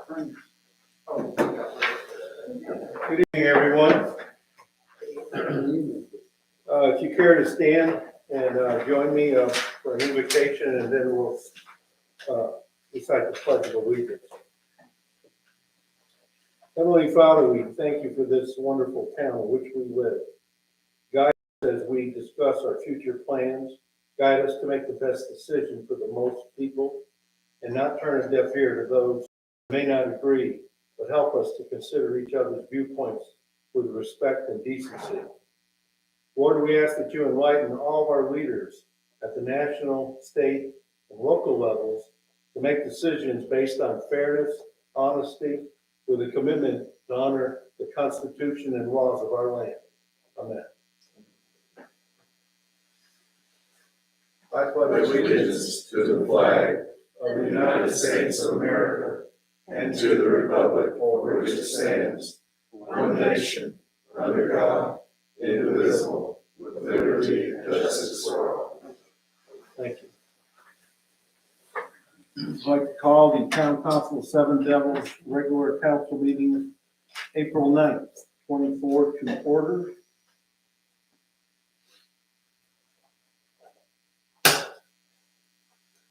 Good evening, everyone. If you care to stand and join me for an invocation, and then we'll recite the Pledge of Allegiance. Heavenly Father, we thank you for this wonderful town in which we live. Guide us as we discuss our future plans. Guide us to make the best decision for the most people and not turn a deaf ear to those who may not agree, but help us to consider each other's viewpoints with respect and decency. Lord, we ask that you enlighten all of our leaders at the national, state, and local levels to make decisions based on fairness, honesty, with a commitment to honor the Constitution and laws of our land. Amen. I pledge allegiance to the flag of the United States of America and to the republic for which it stands, one nation, under God, indivisible, with liberty and justice for all. Thank you. I'd like to call the Town Council of Seven Devils regular council meeting April 9th, 24 to order.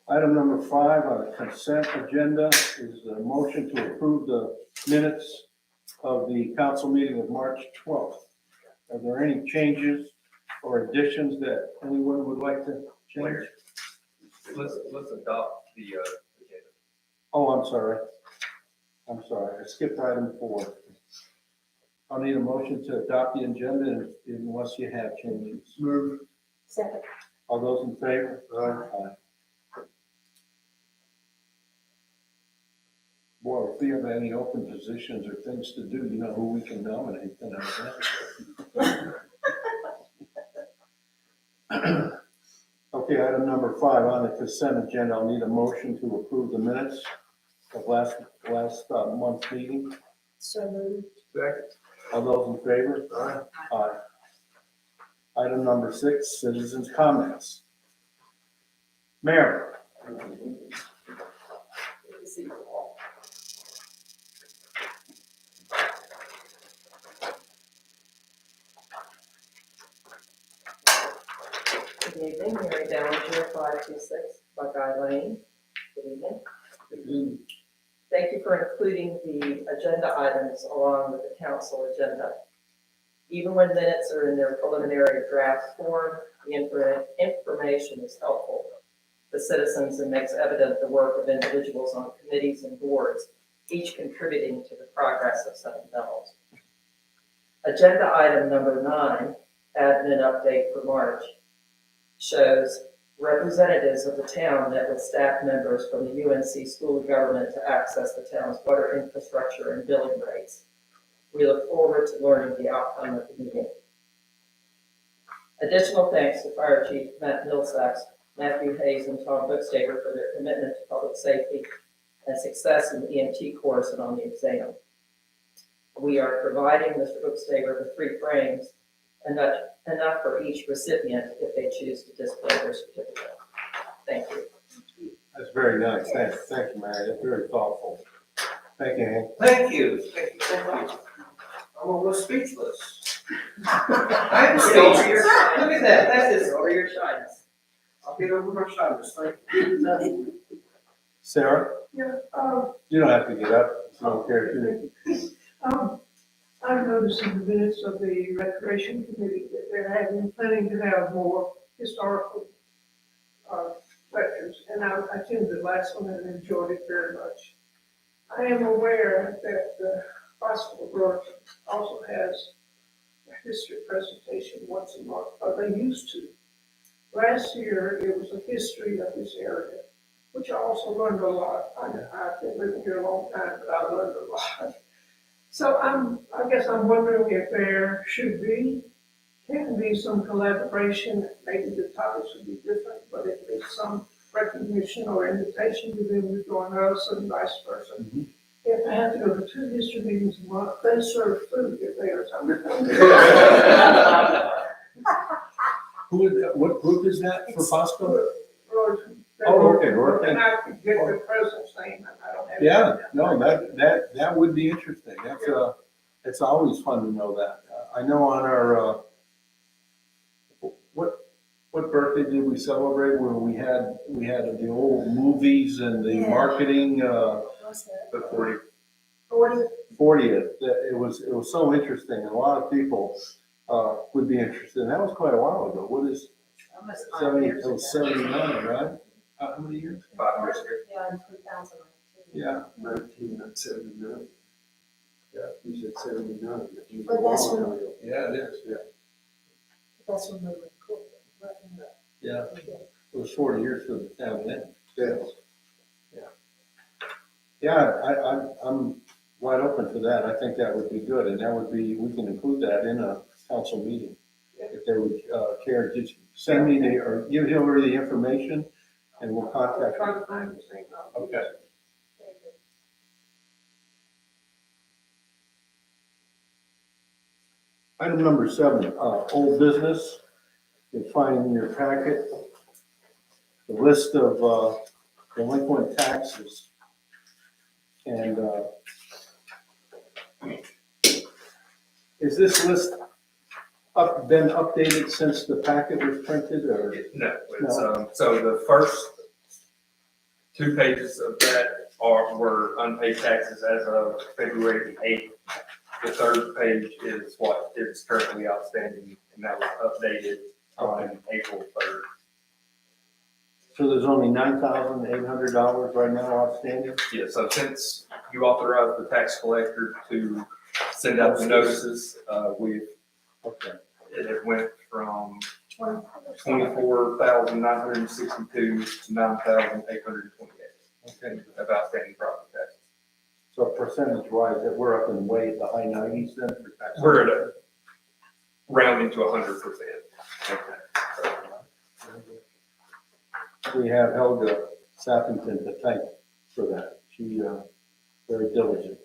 Item number 5 on the consent agenda is a motion to approve the minutes of the council meeting of March 12th. Are there any changes or additions that anyone would like to change? Let's adopt the agenda. Oh, I'm sorry. I skipped item 4. I'll need a motion to adopt the agenda unless you have changes. Move. Second. All those in favor? Aye. Boy, if we have any open positions or things to do, you know who we can nominate tonight. Okay, item number 5 on the consent agenda. I'll need a motion to approve the minutes of last month's meeting. So moved. Second. All those in favor? Aye. Aye. Item number 6, citizens' comments. Mayor. Good evening, Mary Ballinger, 526 Buckeye Lane. Good evening. Thank you for including the agenda items along with the council agenda. Even when minutes are in their preliminary draft form, the information is helpful to citizens and makes evident the work of individuals on committees and boards, each contributing to the progress of Seven Devils. Agenda item number 9, admin update for March, shows representatives of the town met with staff members from the UNC School of Government to access the town's water infrastructure and billing rates. We look forward to learning the outcome of the meeting. Additional thanks to Fire Chief Matt Millsacks, Matthew Hayes, and Tom Bookstaver for their commitment to public safety and success in the EMT course and on the exam. We are providing Mr. Bookstaver with 3 frames, enough for each recipient if they choose to display their certificate. Thank you. That's very nice. Thank you, Mary. That's very thoughtful. Thank you, Hank. Thank you so much. I'm almost speechless. I'm speechless. Look at that, that is, Over your shyness. I'll get over my shyness, thank you. Sarah? Yeah, You don't have to get up if you don't care to. I've noticed in the minutes of the Recreation Committee that they're planning to have more historical lectures, and I attended the last one and enjoyed it very much. I am aware that the Hospital Grove also has a history presentation once a month, or they used to. Last year, it was a history of this area, which I also learned a lot. I've been living here a long time, but I learned a lot. So I guess I'm wondering if there can be some collaboration. Maybe the topics would be different, but if there's some recognition or invitation to them to join us and vice versa. Mm-hmm. If I have to go to 2 history meetings a month, they serve food if they are something. What group is that for Fosco? Roy, Oh, okay, Roy. And I could get the president's name, and I don't Yeah, no, that would be interesting. It's always fun to know that. I know on our, what birthday did we celebrate where we had the old movies and the Yeah. marketing, What's that? The 40. 40? 40th? It was so interesting, and a lot of people, would be interested. And that was quite a while ago. What is, Almost 5 70, years it was ago. 79, right? How many years? 5 years ago. Yeah, in 2019. Yeah. 1979. Yeah, you said 79. But that's when, Yeah, it is, yeah. that's when we were cool. Wasn't it? Yeah, it was 40 years for the town then. Yes. Yeah, I'm wide open for that. I think that would be good, and that would be, we can include that in a council meeting. If they would, care, just send me or give Hillary the information, and we'll contact Try her. to find the same. Okay. Item number 7, old business. You'll find in your packet the list of, delinquent taxes. And, is this list been updated since the packet was printed, or? No, it's, so the first 2 pages of that were unpaid taxes as of February 8th. The 3rd page is what is currently outstanding, and that was updated on April 3rd. So there's only $9,800 right now outstanding? Yeah, so since you authorized the tax collector to send out the notices, Okay. it had went from 20. 24,962 to 9,828 Okay. of outstanding property taxes. So percentage wise, that we're up in way at the high 90s then for tax? We're at a rounding to 100%. We have Helga Sappington to thank for that. She, very diligent.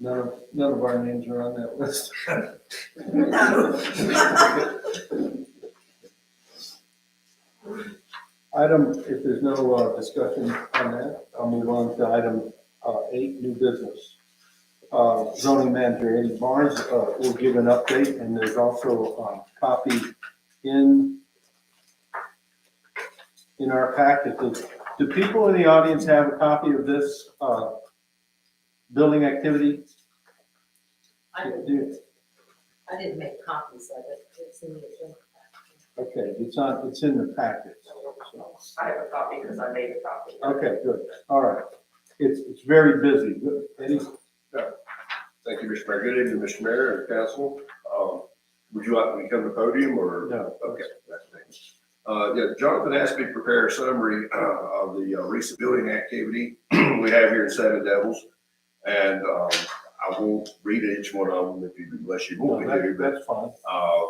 None of our names are on that list. Item, if there's no discussion on that, I'll move on to item 8, new business. Zoning manager Eddie Barnes will give an update, and there's also a copy in our packet. Do people in the audience have a copy of this building activity? I didn't make copies of it. It's in the agenda. Okay, it's in the packet. So. I have a copy because I made a copy. Okay, good. All right. It's very busy. Good. Eddie? Thank you, Mr. Mayor. Good evening, Mr. Mayor and council. Would you like me to come to the podium or? No. Okay, that's thanks. Yeah, Jonathan asked me to prepare a summary of the recent building activity we have here in Seven Devils. And I won't read each one of them unless you want me to. But That's fine.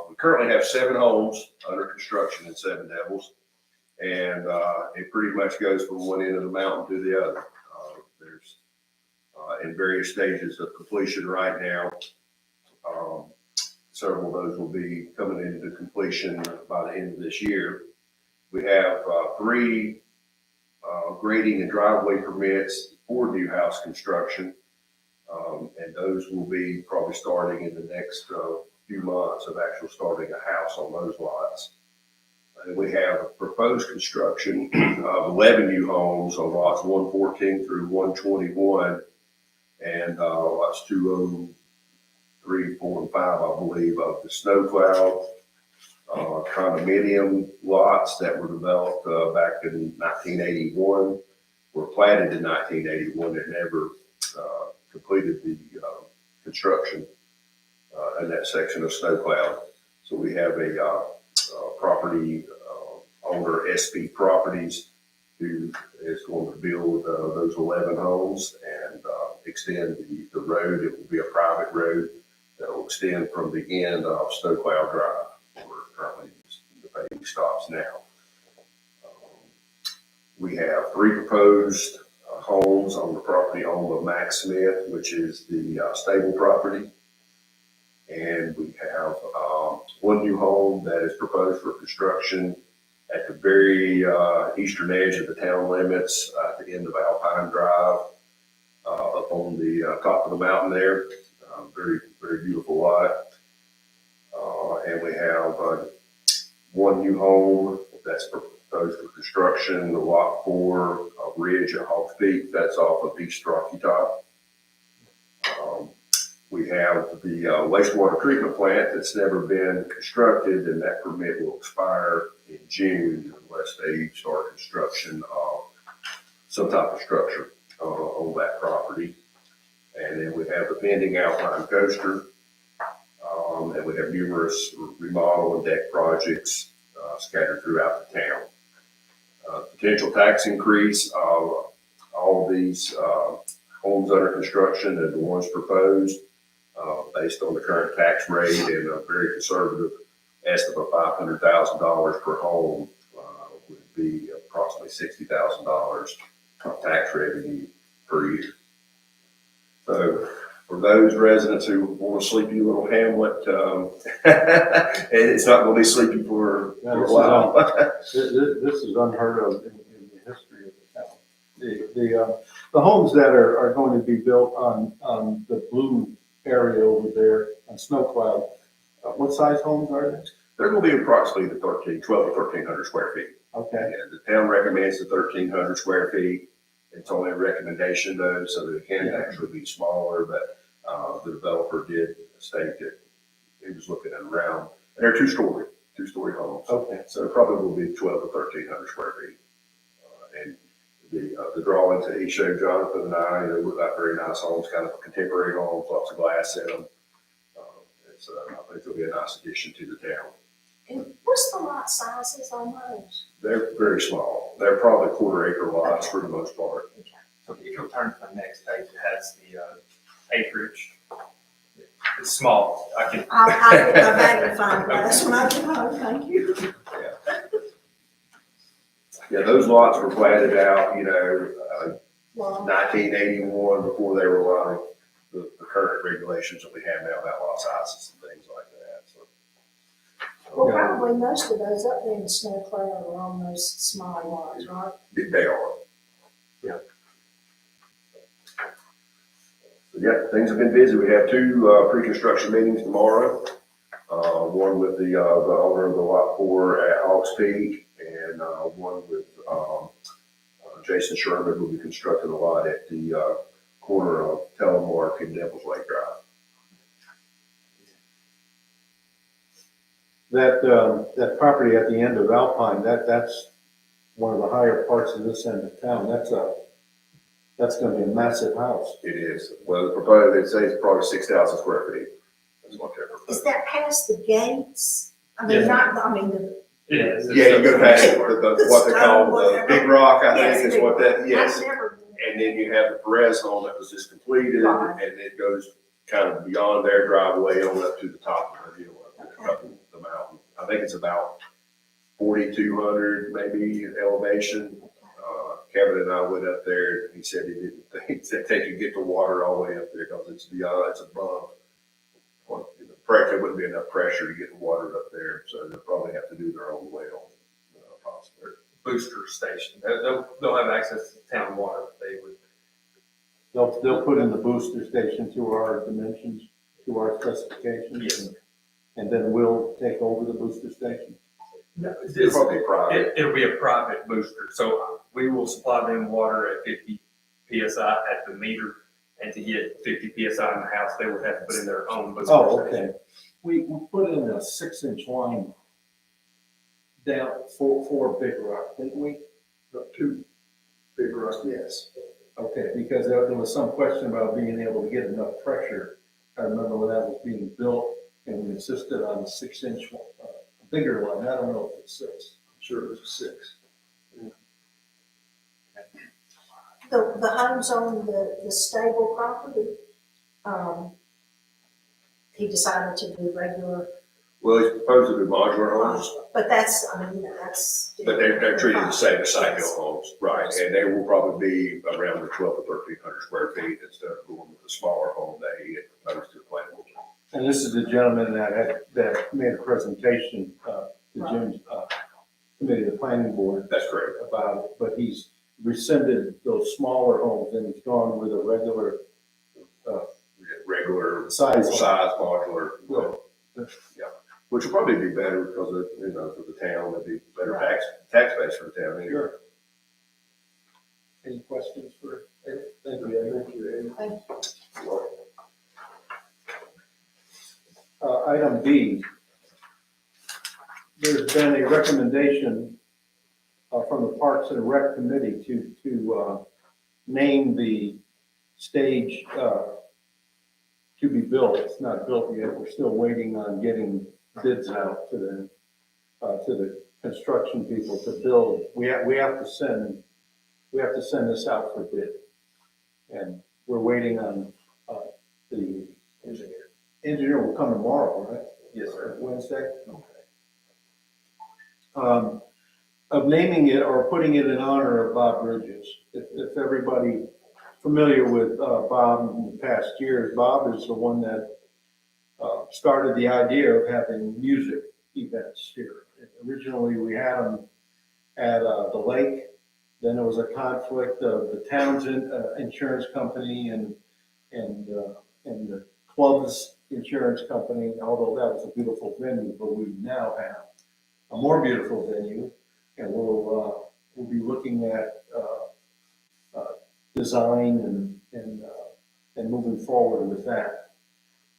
we currently have 7 homes under construction in Seven Devils. And it pretty much goes from one end of the mountain to the other. There's in various stages of completion right now. Several of those will be coming into completion by the end of this year. We have 3 grading and driveway permits for new house construction. And those will be probably starting in the next few months of actual starting a house on those lots. And we have proposed construction of 11 new homes on lots 114 through 121, and lots 203, 4, and 5, I believe, of the Snowcloud condominium lots that were developed back in 1981, were platted in 1981 and never completed the construction in that section of Snowcloud. So we have a property owner, SP Properties, who is going to build those 11 homes and extend the road. It will be a private road that will extend from the end of Snowcloud Drive, where currently the paving stops now. We have 3 proposed homes on the property owned by Mac Smith, which is the stable property. And we have one new home that is proposed for construction at the very eastern edge of the town limits, at the end of Alpine Drive, up on the top of the mountain there. Very, very beautiful lot. And we have one new home that's proposed for construction, Lot 4, Ridge at Hawks Peak. That's off of East Rocky Top. We have the wastewater treatment plant that's never been constructed, and that permit will expire in June unless they start construction of some type of structure on that property. And then we have the pending Alpine Coaster, and we have numerous remodel and deck projects scattered throughout the town. Potential tax increase of all of these homes under construction and the ones proposed, based on the current tax rate and a very conservative estimate of $500,000 per home, would be approximately $60,000 of tax revenue per year. So for those residents who want a sleepy little hamlet, and it's not going to be sleepy for a while. This is unheard of in the history of the town. The homes that are going to be built on the blue area over there on Snow Cloud, what size homes are they? They're going to be approximately the 12 to 1,300 square feet. Okay, And the town recommends the 1,300 square feet. It's only a recommendation though, so that it can actually be smaller, but the developer did state that he was looking at around, and they're two-story homes. okay. So it probably will be 12 to 1,300 square feet. And the drawings that he showed Jonathan and I, they look like very nice homes, kind of contemporary homes, lots of glass in them. I think it'll be a nice addition to the town. And what's the lot sizes on those? They're very small. They're probably quarter-acre lots for the most part. So if you'll turn to the next page, it has the acreage. It's small. I can. I'll get my magnifying glass when I get home, thank you. Yeah, those lots were platted out, Well, 1981 before they were allowing the current regulations that we have now about lot sizes and things like that. So, well, probably most of those up there in Snow Cloud are on those small lots, right? they are. Yeah. So, yeah, things have been busy. We have two pre-construction meetings tomorrow. One with the owner of the Lot 4 at Hawks Peak, and one with Jason Sherman, who will be constructing a lot at the corner of Telemark and Devils Lake Drive. That property at the end of Alpine, that's one of the higher parts of this end of town. That's gonna be a massive house. It is. Well, the proposed, they say it's probably 6,000 square feet. That's what they're Is proposing. that past the gates? I mean, Yes. the. It is. Yeah, you go past what they call the Whatever. Big Rock, I Yes, think is what that, yes. I've never been. And then you have the Perez home that was just completed, Right. and it goes kind of beyond their driveway on up to the top of the hill, up the mountain. I think it's about 4,200 maybe elevation. Kevin and I went up there, and he said he didn't think that they could get the water all the way up there because it's beyond, it's above. Well, there wouldn't be enough pressure to get the water up there, so they'll probably have to do their own well, possibly. Booster station. They'll have access to town water. They would. They'll put in the booster station to our dimensions, to our specifications. Yes. And then we'll take over the booster station. No, It's probably private. it'll be a private booster. So we will supply them water at 50 PSI at the meter. And to get 50 PSI in the house, they would have to put in their own booster Oh, station. okay. We put in a 6-inch line down for Big Rock, didn't we? Two Big Rock, yes. Okay, because there was some question about being able to get enough pressure. I remember when that was being built and we insisted on a 6-inch, bigger line. I don't know if it's 6. I'm sure it was 6. The homes on the stable property, he decided to do regular Well, he's proposed to do modular homes, But that's, I mean, that's. but they're treated the same as site built homes, right? And they will probably be around the 12 to 1,300 square feet instead of going with the smaller home that he had proposed to the planning board. And this is the gentleman that made a presentation, to Jim's, committee, the planning board, That's correct. about it, but he's rescinded those smaller homes and he's gone with a regular, Regular size. modular. Well, Yeah, which will probably be better because of, for the town, it'd be better tax base for the town anyway. Sure. Any questions for Ed? Thank you, Ed. Thank Item B. There's been a recommendation from the Parks and Rec Committee to name the stage to be built. It's not built yet. We're still waiting on getting bids out to the construction people to build. We have to send this out for bid. And we're waiting on the engineer. Engineer will come tomorrow, right? Yes, sir. Wednesday? Okay. Of naming it or putting it in honor of Bob Bridges. If everybody familiar with Bob in the past years, Bob is the one that started the idea of having music events here. Originally, we had them at the lake. Then there was a conflict of the town's insurance company and the club's insurance company, although that was a beautiful venue, but we now have a more beautiful venue, and we'll be looking at design and moving forward with that.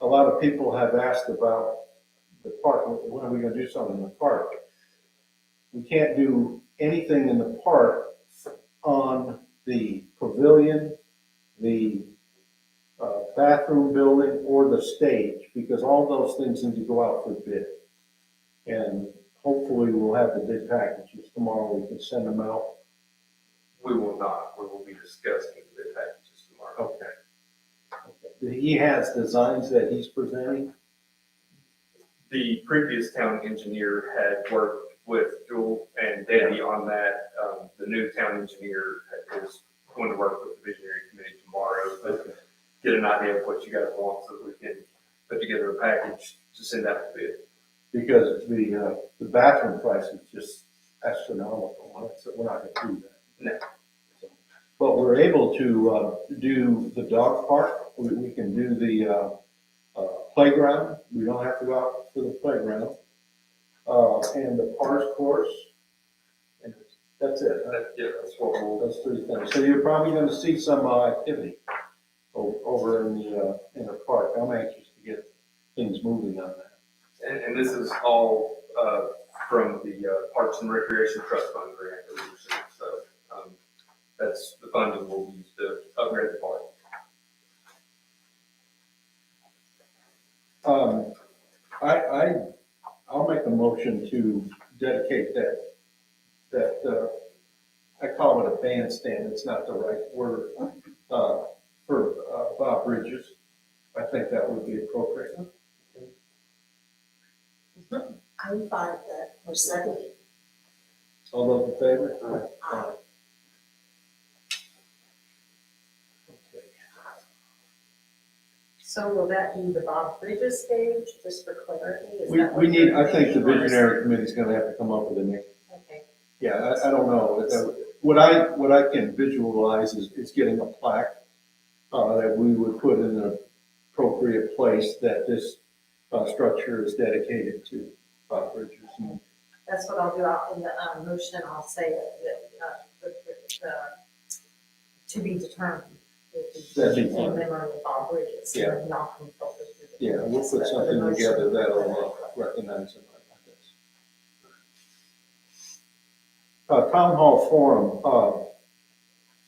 A lot of people have asked about the park. When are we going to do something in the park? We can't do anything in the park on the pavilion, the bathroom building, or the stage, because all those things need to go out for bid. And hopefully we'll have the bid packages tomorrow. We can send them out. We will not. We will be discussing the bid packages tomorrow. Okay. He has designs that he's presenting. The previous town engineer had worked with Jewel and Debbie on that. The new town engineer is going to work with the visionary committee tomorrow, but get an idea of what you guys want so that we can put together a package to send out to bid. Because the bathroom price is just astronomical, right? So we're not gonna do that. No. But we're able to do the dog park, we can do the playground, we don't have to go out to the playground. And the parks course, and that's it, huh? Yeah, that's what we'll, Those three things. So you're probably gonna see some activity over in the park. I'm anxious to get things moving on that. and this is all from the Parks and Recreation Trust Fund grant that we received. So that's the funding we'll use to upgrade the park. I'll make a motion to dedicate that I call it a bandstand, it's not the right word, for Bob Bridges. I think that would be appropriate. I'm fine with that, or second. All those in favor? Aye. Okay. So will that be the Bob Bridges stage, just for clarity? Is We that what need, you're I think the thinking, or is- visionary committee's gonna have to come up with a name. Okay, Yeah, I don't know. What I can visualize is getting a plaque that we would put in an appropriate place that this structure is dedicated to Bob Bridges. And that's what I'll do out in the motion, I'll say that to be determined. That'd be In fine. memory of Bob Bridges. Yeah. And y'all can filter through the- Yeah, we'll put the something motion. together that'll recognize him like this. Town Hall Forum,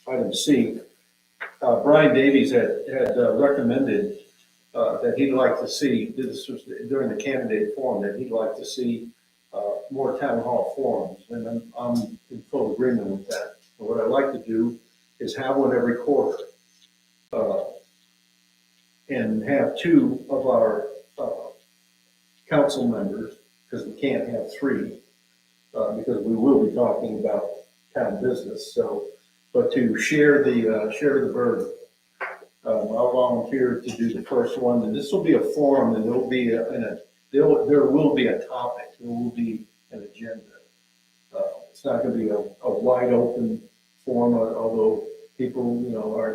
item C. Brian Davies had recommended that he'd like to see, this was during the candidate forum, that he'd like to see more town hall forums, and I'm in full agreement with that. But what I'd like to do is have one every quarter, and have two of our council members, because we can't have three, because we will be talking about town business, so, but to share the burden. I'll volunteer to do the first one, and this will be a forum, and there'll be there will be a topic, there will be an agenda. It's not gonna be a wide open forum, although people,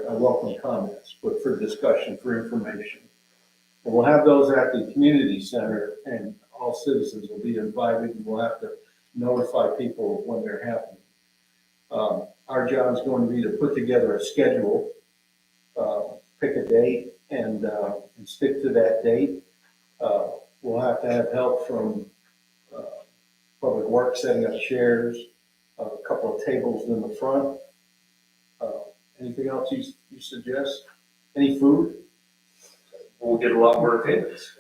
I welcome comments, but for discussion, for information. And we'll have those at the community center, and all citizens will be invited, and we'll have to notify people when they're happening. Our job is going to be to put together a schedule, pick a date, and stick to that date. We'll have to have help from Public Works setting up chairs, a couple of tables in the front. Anything else you suggest? Any food? We'll get a lot more attendance.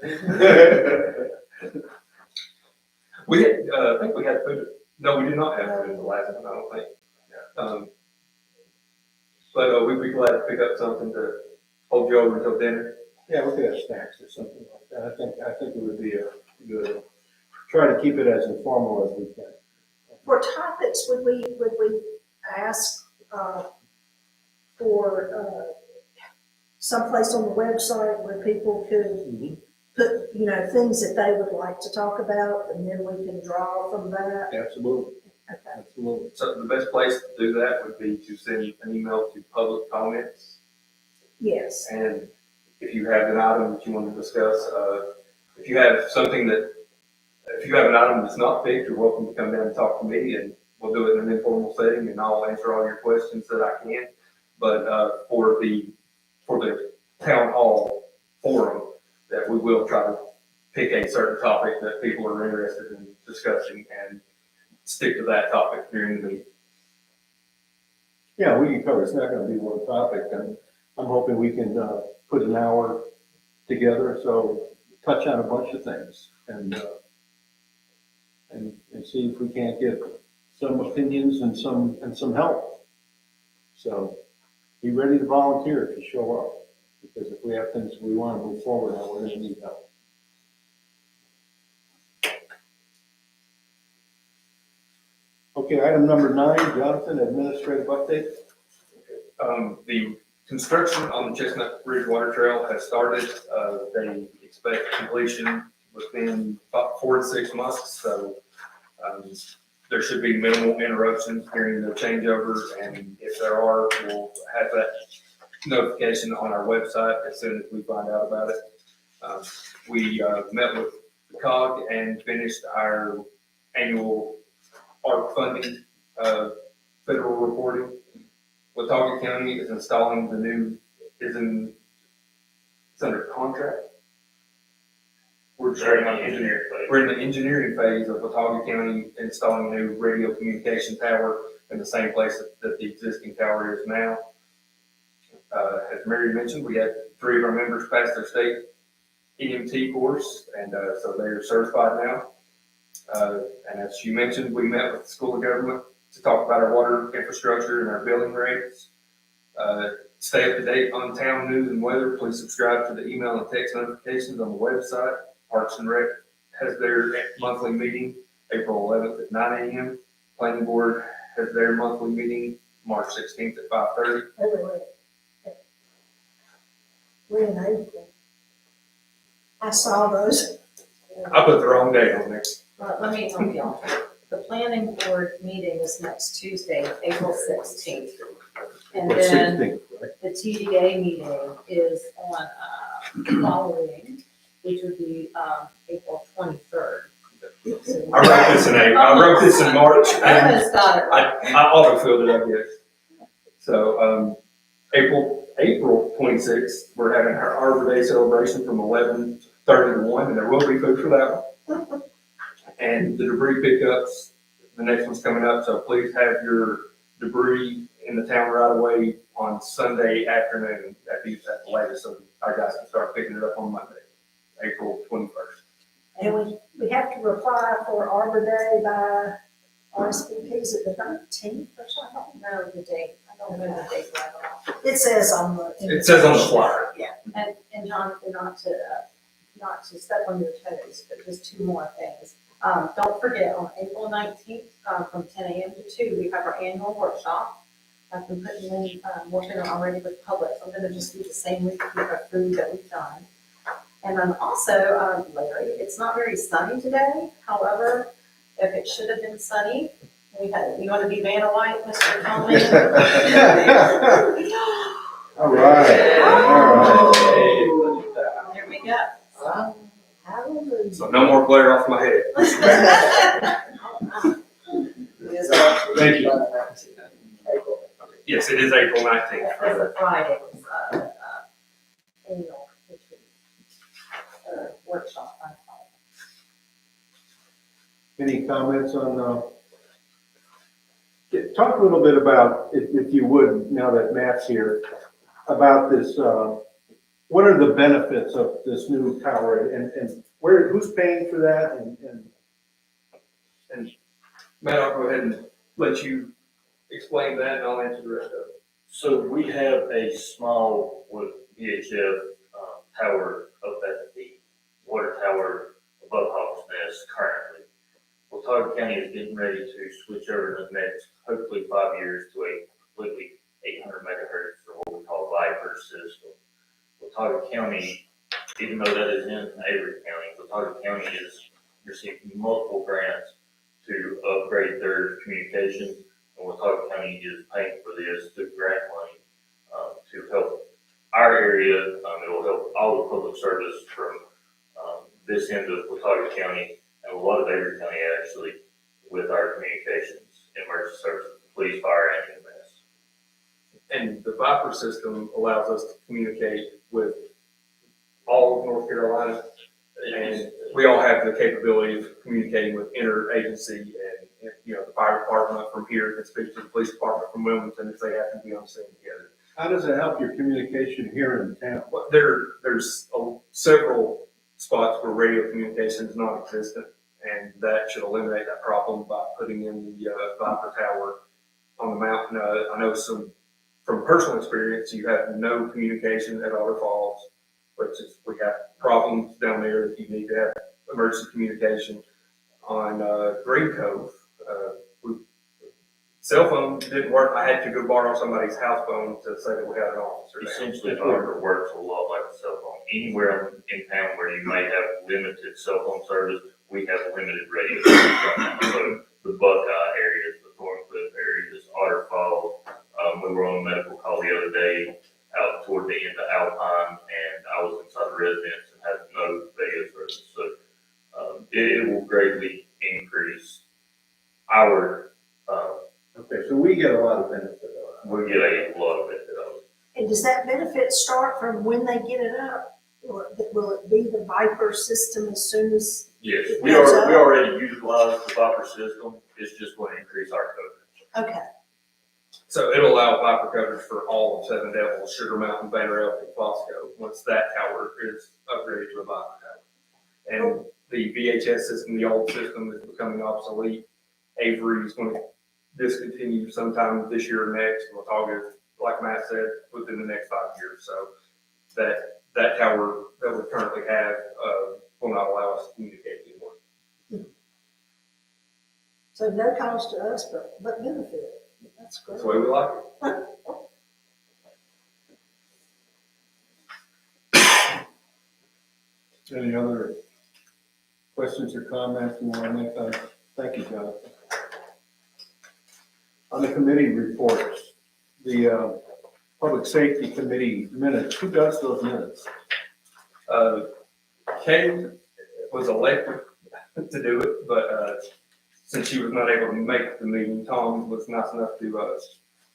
We had, I think we had food, no, we did not have food the last one, I don't think. But we'd be glad to pick up something to hold you over until dinner. Yeah, we could have snacks or something like that. I think it would be a good, try to keep it as informal as we can. For topics, would we ask, for, someplace on the website where people could put, things that they would like to talk about, and then we can draw from that? Absolutely, Okay. absolutely. So the best place to do that would be to send an email to public comments. Yes. And if you have an item that you want to discuss, if you have an item that's not picked, you're welcome to come down and talk to me, and we'll do it in an informal setting, and I'll answer all your questions that I can. But for the town hall forum, that we will try to pick a certain topic that people are interested in discussing and stick to that topic during the meeting. Yeah, we can cover, it's not gonna be one topic, and I'm hoping we can put an hour together, so touch on a bunch of things, and see if we can't get some opinions and some help. So be ready to volunteer if you show up, because if we have things we want to move forward on, we're gonna need help. Okay, item number 9, Jonathan, administrative update. The construction on the Chestnut Ridge Water Trail has started. They expect completion within about 4 to 6 months, so there should be minimal interruptions during the changeover, and if there are, we'll have that notification on our website as soon as we find out about it. We met with the COG and finished our annual ARP funding federal reporting. Watauga County is installing it's under contract. We're in the engineering phase of Watauga County installing a new radio communication tower in the same place that the existing tower is now. As Mary mentioned, we had 3 of our members pass their state EMT course, and so they are certified now. And as she mentioned, we met with the School of Government to talk about our water infrastructure and our billing rates. Stay up to date on town news and weather. Please subscribe to the email and text notifications on the website. Parks and Rec has their monthly meeting April 11th at 9 a.m. Planning Board has their monthly meeting March 16th at 5:30. Wait. We're in April. I saw those. I put the wrong date on there. Well, let me help y'all. The planning board meeting is next Tuesday, April 16th. And Or then 16th, right? the TDA meeting is on, following, which would be, April 23rd. I wrote this in March. I And just got it right. I auto-filled it, I guess. So, April 26th, we're having our Arbor Day celebration from 11:30 to 1, and there will be food for that one. And the debris pickups, the next one's coming up, so please have your debris in the town right away on Sunday afternoon at the latest, so our guys can start picking it up on Monday, April 21st. And we have to reply for Arbor Day by RSVP, is it the 19th or something? I don't know the date. I don't know the date right off. It says on the. It says on the flyer. And Jonathan, not to not to step on your toes, but just two more things. Don't forget, on April 19th, from 10 a.m. to 2, we have our annual workshop. I've been putting in, working on already with public, so I'm gonna just do the same with our food that we've done. And then also, Larry, it's not very sunny today, however, if it should have been sunny, you wanna be Vanna White, Mr. Tony? All right, all right. There we go. Hallelujah. So no more glare off my head. Thank you. Yes, it is April 19th. That's a Friday, annual retreat, workshop, I call Any comments on, talk a little bit about, if you would, now that Matt's here, about this, what are the benefits of this new tower and where, who's paying for that and Matt, I'll go ahead and let you explain that and I'll answer the rest of it. So we have a small VHF tower up at the water tower above Hawks Nest currently. Watauga County is getting ready to switch over in the next, hopefully 5 years, to a completely 800 megahertz or what we call Viper system. Watauga County, even though that is in Avery County, Watauga County is receiving multiple grants to upgrade their communications. And Watauga County is paying for this through grant money to help our area. It will help all the public service from this end of Watauga County and a lot of Avery County actually with our communications, emergency services, police, fire, and EMS. And the Viper system allows us to communicate with all of North Carolina. And we all have the capability of communicating with interagency and, you know, the fire department from here can speak to the police department from Wilmington if they happen to be on scene together. how does it help your communication here in town? But there's several spots where radio communication is non-existent, and that should eliminate that problem by putting in the Viper tower on the mountain. I know from personal experience, you have no communication at Otter Falls, which is, we have problems down there if you need to have emergency communication. On Green Cove, cell phone didn't work. I had to go borrow somebody's house phone to say that we had an officer there. Essentially, Viper works a lot like a cell phone. Anywhere in town where you may have limited cell phone service, we have limited radio service. So the Buckeye areas, the Thorncliffe areas, Otter Falls. We were on a medical call the other day out toward the end of Alpine, and I was inside the residence and had no radio service. So it will greatly increase our. Okay, so we get a lot of benefit out of We get a lot of it. And does that benefit start from when they get it up? Will it be the Viper system as soon as? Yes, it we goes up? already utilize the Viper system. It's just going to increase our coverage. Okay, So it'll allow Viper coverage for all of Seven Devils, Sugar Mountain, Banner Elk, and Fosco once that tower is upgraded to a Viper tower. And the VHS system, the old system, is becoming obsolete. Avery is going to discontinue sometime this year or next. Watauga, like Matt said, within the next 5 years. So that tower that we currently have will not allow us to communicate anymore. so no cost to us, but benefit. That's great. That's the way we like it. Any other questions or comments you want to make on? Thank you, Jonathan. On the committee reports, the Public Safety Committee minutes, who does those minutes? Kay was elected to do it, but since she was not able to make the meeting, Tom was nice enough to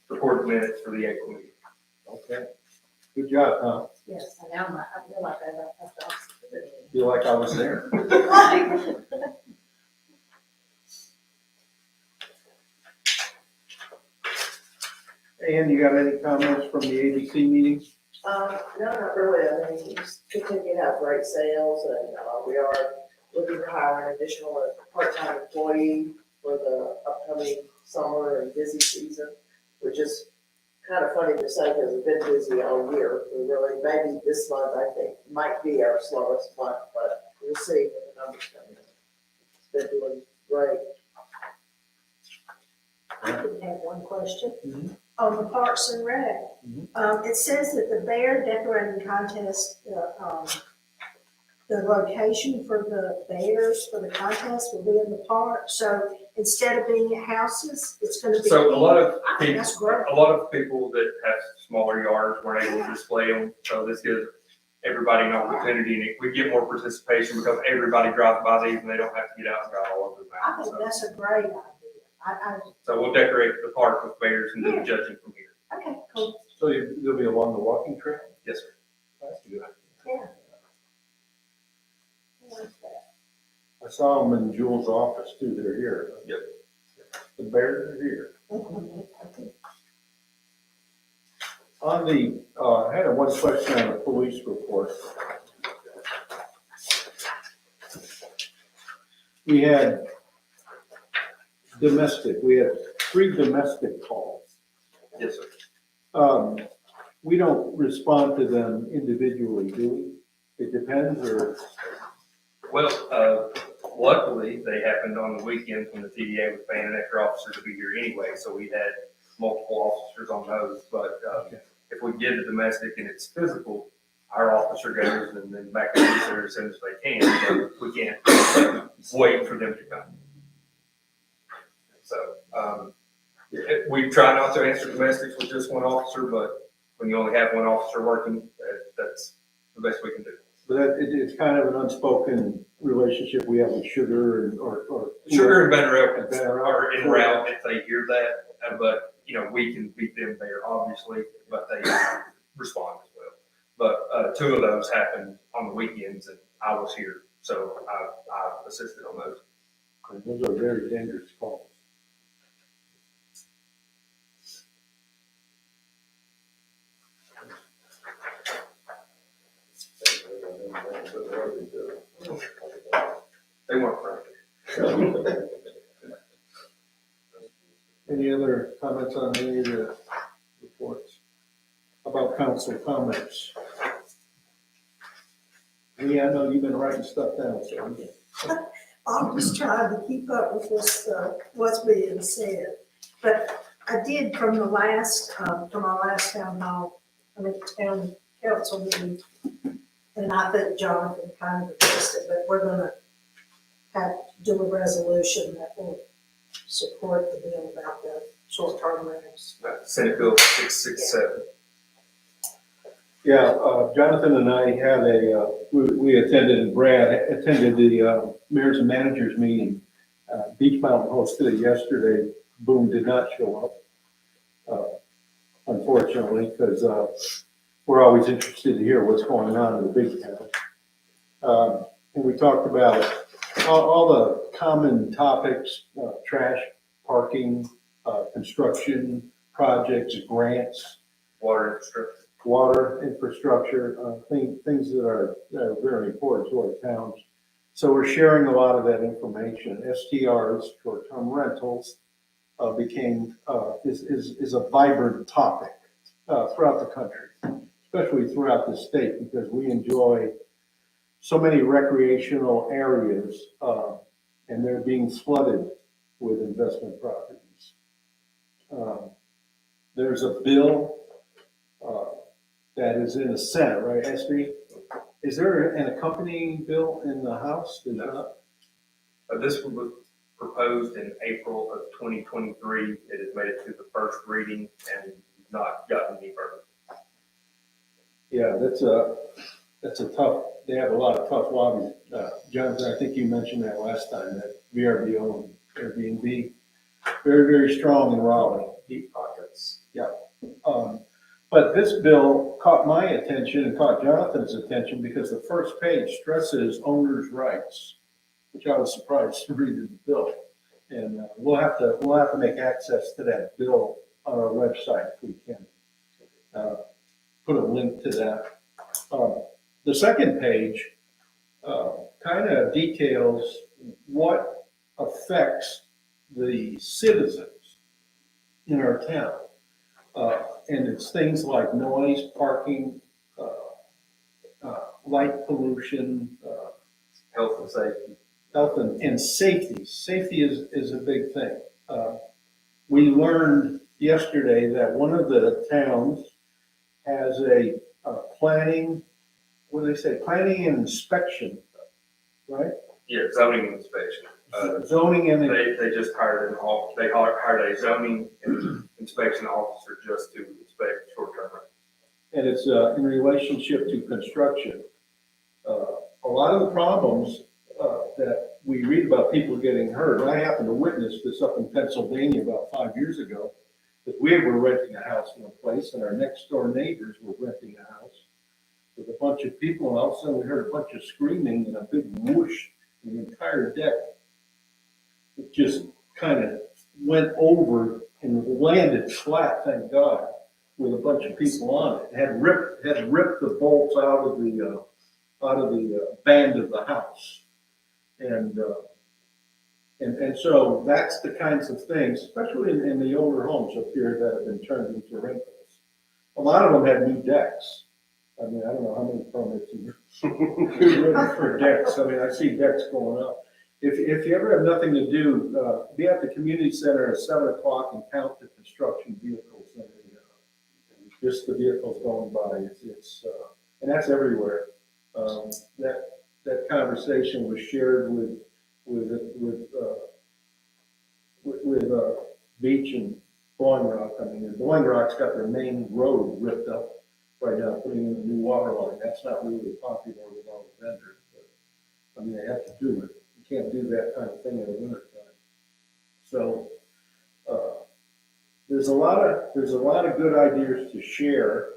record the minutes for the April meeting. Okay, good job, Tom. Yes, and now I feel like I have to ask. Feel like I was there. Ann, you got any comments from the ABC meeting? No, not really. I mean, we just continue to have great sales and, we are looking to hire an additional part-time employee for the upcoming summer and busy season. We're just kind of funny to say because we've been busy all year. We really, maybe this month, I think, might be our slowest month, but we'll see when the numbers come in. It's been doing great. I did have one question. Mhm. On the Parks and Rec, it says that the bear decorating contest, the location for the bears for the contest will be in the park. So instead of being at houses, it's gonna be. So a lot of I think people, that's great. a lot of people that have smaller yards weren't able to display them, so this gives everybody an opportunity, and we get more participation because everybody drives by these and they don't have to get out and drive all over the I mountain. think So- that's a great idea. So we'll decorate the park with bears and do the judging from here. Okay, cool. So you'll be along the walking trail? Yes, sir. That's good. Yeah. I like that. I saw them in Jules' office too, they're here. Yep. The bears are here. On the, I had one question on the police report. We had we had 3 domestic calls. Yes, sir. We don't respond to them individually, do we? It depends, or, Well, luckily, they happened on the weekends when the TDA was paying an extra officer to be here anyway, so we had multiple officers on those. But if we get a domestic and it's physical, our officer goes and then back up there as soon as they can, but we can't wait for them to come. So, we try not to answer domestics with just one officer, but when you only have one officer working, that's the best we can do. but it's kind of an unspoken relationship we have with Sugar or. Sugar and Better Elk Better are Elk. en route if they hear that, but, we can beat them there, obviously, but they respond as well. But, 2 of those happened on the weekends and I was here, so I assisted on those. Those are very dangerous calls. They weren't friendly. Any other comments on any of the reports? How about council comments? Lee, I know you've been writing stuff down, so. I'm just trying to keep up with this, what's being said. But I did from the last, from our last town hall, town council meeting, and I think Jonathan kind of addressed it, but we're gonna have to do a resolution that will support the bill about the short-term rentals. Senate Bill 667. Yeah, Jonathan and I had we attended, and Brad attended the mayors and managers meeting. Beach Mountain hosted it yesterday. Boone did not show up, unfortunately, because we're always interested to hear what's going on in the big town. And we talked about all the common topics, trash, parking, construction, projects, grants, Water infrastructure. water infrastructure, things that are very important to our towns. So we're sharing a lot of that information. STRs, short-term rentals, is a vibrant topic throughout the country, especially throughout the state, because we enjoy so many recreational areas, and they're being flooded with investment properties. There's a bill that is in the Senate, right, SB? Is there an accompanying bill in the House? Is that? This one was proposed in April of 2023. It has made it to the first reading and not gotten any further. Yeah, that's a tough, they have a lot of tough lobbies. Jonathan, I think you mentioned that last time, that VRBO and Airbnb, very, very strong in Raleigh. Deep pockets. But this bill caught my attention and caught Jonathan's attention because the first page stresses owners' rights, which I was surprised to read in the bill. And we'll have to make access to that bill on our website if we can. Put a link to that. The second page kind of details what affects the citizens in our town. and it's things like noise, parking, light pollution, Health and safety. health and safety. Safety is a big thing. We learned yesterday that one of the towns has a planning, what do they say, planning and inspection, right? Yeah, zoning inspection. Zoning and, They just hired they hired a zoning inspection officer just to inspect short-term rentals. and it's in relationship to construction. A lot of the problems that we read about people getting hurt, and I happened to witness this up in Pennsylvania about 5 years ago, because we were renting a house in a place, and our next door neighbors were renting a house with a bunch of people, and all of a sudden we heard a bunch of screaming and a big whoosh, and the entire deck, it just kind of went over and landed flat, thank God, with a bunch of people on it. It had ripped the bolts out of the band of the house. And so that's the kinds of things, especially in the older homes up here that have been turned into rentals. A lot of them had new decks. I mean, I don't know how many permits you're written for decks. I mean, I see decks going up. If you ever have nothing to do, be at the community center at 7:00 and count the construction vehicles and just the vehicles going by. And that's everywhere. That conversation was shared with Beach and Boiling Rock. I mean, and Boiling Rock's got their main road ripped up right now, putting in a new water line. That's not really popular with all the vendors, but I mean, they have to do it. You can't do that kind of thing in the winter time. So, there's a lot of good ideas to share.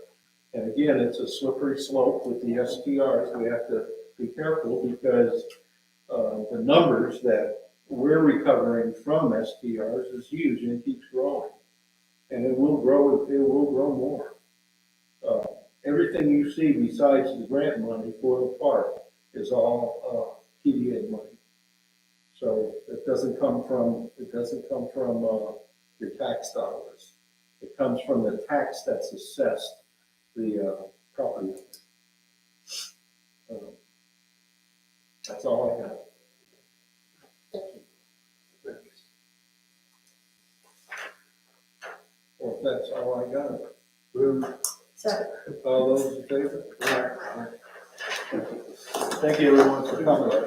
And again, it's a slippery slope with the STRs. We have to be careful because the numbers that we're recovering from STRs is huge and it keeps growing. And it will grow more. Everything you see besides the grant money for the park is all TDA money. So it doesn't come from your tax dollars. It comes from the tax that's assessed the property. That's all I got. Well, if that's all I got. Second. All those in favor? Thank you everyone for coming.